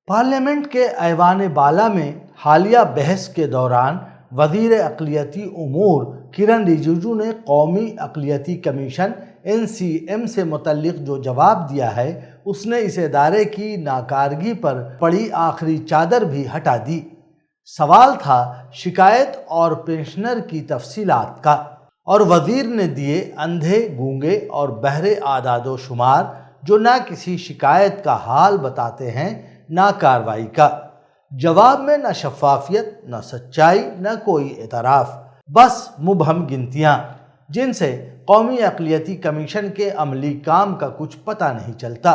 Parliament کے ایوان بالا میں حالیہ بحث کے دوران وزیر اقلیتی امور کرن رجیجو نے قومی اقلیتی کمیشن NCM سے متعلق جو جواب دیا ہے اس نے اس ادارے کی ناکارگی پر پڑی آخری چادر بھی ہٹا دی۔ سوال تھا شکایت اور پنشنر کی تفصیلات کا، اور وزیر نے دیے اندھے، گونگے اور بہرے اعداد و شمار جو نہ کسی شکایت کا حال بتاتے ہیں نہ کارروائی کا۔ جواب میں نہ شفافیت، نہ سچائی، نہ کوئی اعتراف، بس مبہم گنتیاں جن سے قومی اقلیتی کمیشن کے عملی کام کا کچھ پتہ نہیں چلتا۔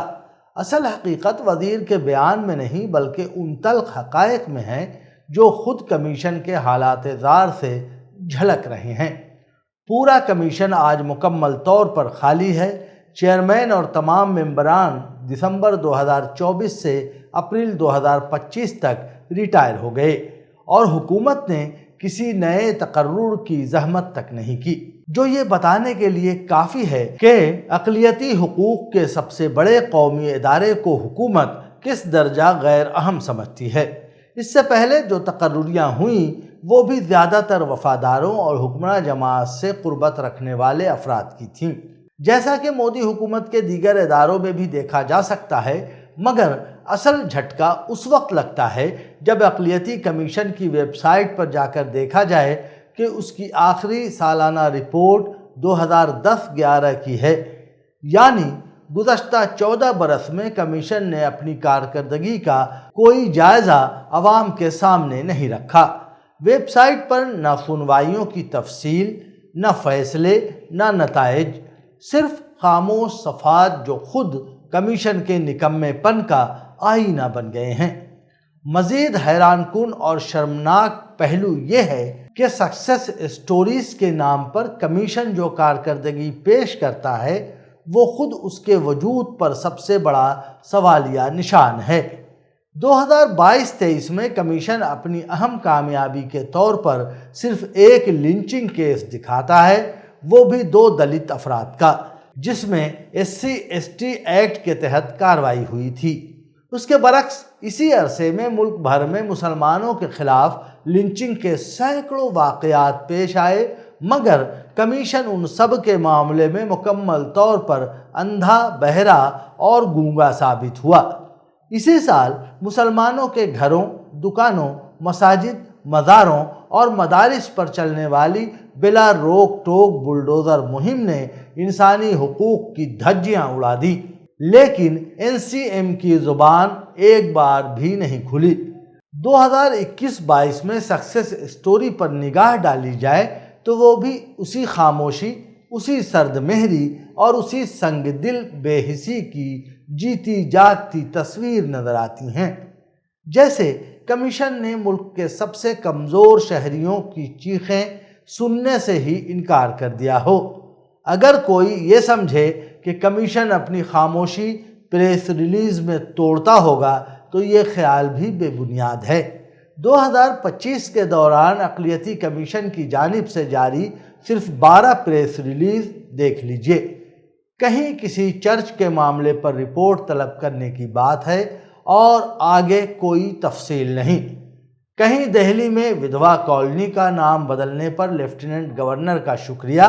اصل حقیقت وزیر کے بیان میں نہیں بلکہ ان تلخ حقائق میں ہے جو خود کمیشن کے حالات زار سے جھلک رہے ہیں۔ پورا کمیشن آج مکمل طور پر خالی ہے۔ چیئرمین اور تمام ممبران دسمبر 2024 سے اپریل 2025 تک ریٹائر ہو گئے، اور حکومت نے کسی نئے تقرر کی زحمت تک نہیں کی، جو یہ بتانے کے لیے کافی ہے کہ اقلیتی حقوق کے سب سے بڑے قومی ادارے کو حکومت کس درجہ غیر اہم سمجھتی ہے۔ اس سے پہلے جو تقرریاں ہوئیں وہ بھی زیادہ تر وفاداروں اور حکمراں جماعت سے قربت رکھنے والے افراد کی تھیں، جیسا کہ مودی حکومت کے دیگر اداروں میں بھی دیکھا جا سکتا ہے، مگر اصل جھٹکا اس وقت لگتا ہے جب اقلیتی کمیشن کی ویب سائٹ پر جا کر دیکھا جائے کہ اس کی آخری سالانہ رپورٹ 2010-11 کی ہے، یعنی گزشتہ 14 برس میں کمیشن نے اپنی کارکردگی کا کوئی جائزہ عوام کے سامنے نہیں رکھا۔ ویب سائٹ پر نہ سنوائیوں کی تفصیل، نہ فیصلے، نہ نتائج، صرف خاموش صفحات جو خود کمیشن کے نکمے پن کا آئینہ بن گئے ہیں۔ مزید حیران کن اور شرمناک پہلو یہ ہے کہ سکسیس اسٹوریز کے نام پر کمیشن جو کارکردگی پیش کرتا ہے وہ خود اس کے وجود پر سب سے بڑا سوالیہ نشان ہے۔ 2022-23 میں کمیشن اپنی اہم کامیابی کے طور پر صرف ایک لنچنگ کیس دکھاتا ہے، وہ بھی 2 دلت افراد کا، جس میں SC/ST ایکٹ کے تحت کارروائی ہوئی تھی۔ اس کے برعکس اسی عرصے میں ملک بھر میں مسلمانوں کے خلاف لنچنگ کے سینکڑوں واقعات پیش آئے، مگر کمیشن ان سب کے معاملے میں مکمل طور پر اندھا، بہرا اور گونگا ثابت ہوا۔ اسی سال مسلمانوں کے گھروں، دکانوں، مساجد، مزاروں اور مدارس پر چلنے والی بلا روک ٹوک بلڈوزر مہم نے انسانی حقوق کی دھجیاں اڑا دی، لیکن NCM کی زبان ایک بار بھی نہیں کھلی۔ 2021-22 میں سکسیس اسٹوری پر نگاہ ڈالی جائے تو وہ بھی اسی خاموشی، اسی سرد مہری اور اسی سنگ دل بے حسی کی جیتی جاگتی تصویر نظر آتی ہیں، جیسے کمیشن نے ملک کے سب سے کمزور شہریوں کی چیخیں سننے سے ہی انکار کر دیا ہو۔ اگر کوئی یہ سمجھے کہ کمیشن اپنی خاموشی پریس ریلیز میں توڑتا ہوگا تو یہ خیال بھی بے بنیاد ہے۔ 2025 کے دوران اقلیتی کمیشن کی جانب سے جاری صرف 12 پریس ریلیز دیکھ لیجئے۔ کہیں کسی چرچ کے معاملے پر رپورٹ طلب کرنے کی بات ہے اور آگے کوئی تفصیل نہیں۔ کہیں دہلی میں ودھوا کالونی کا نام بدلنے پر لیفٹیننٹ گورنر کا شکریہ،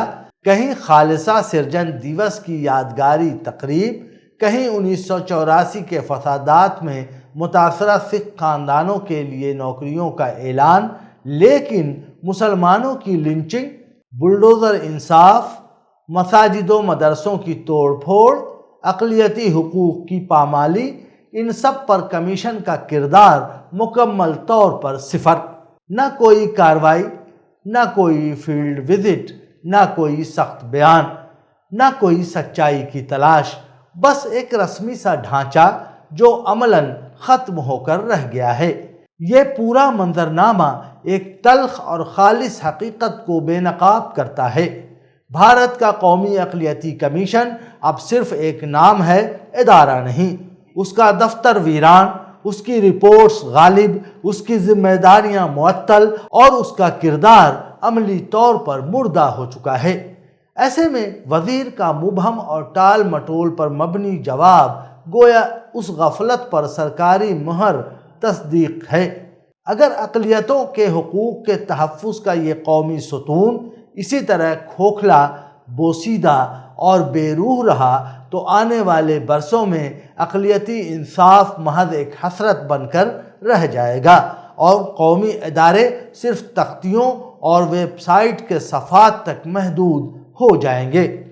کہیں خالصہ سرجن دیوس کی یادگاری تقریب، کہیں 1984 کے فسادات میں متاثرہ سکھ خاندانوں کے لیے نوکریوں کا اعلان، لیکن مسلمانوں کی لنچنگ، بلڈوزر انصاف، مساجد و مدرسوں کی توڑ پھوڑ، اقلیتی حقوق کی پامالی، ان سب پر کمیشن کا کردار مکمل طور پر صفر۔ نہ کوئی کارروائی، نہ کوئی فیلڈ وزٹ، نہ کوئی سخت بیان، نہ کوئی سچائی کی تلاش، بس ایک رسمی سا ڈھانچہ جو عملاً ختم ہو کر رہ گیا ہے۔ یہ پورا منظرنامہ ایک تلخ اور خالص حقیقت کو بے نقاب کرتا ہے۔ بھارت کا قومی اقلیتی کمیشن اب صرف ایک نام ہے، ادارہ نہیں۔ اس کا دفتر ویران، اس کی رپورٹس غالب، اس کی ذمہ داریاں معطل اور اس کا کردار عملی طور پر مردہ ہو چکا ہے۔ ایسے میں وزیر کا مبہم اور ٹال مٹول پر مبنی جواب گویا اس غفلت پر سرکاری مہر تصدیق ہے۔ اگر اقلیتوں کے حقوق کے تحفظ کا یہ قومی ستون اسی طرح کھوکھلا، بوسیدہ اور بے روح رہا تو آنے والے برسوں میں اقلیتی انصاف محض ایک حسرت بن کر رہ جائے گا اور قومی ادارے صرف تختیوں اور ویب سائٹ کے صفحات تک محدود ہو جائیں گے۔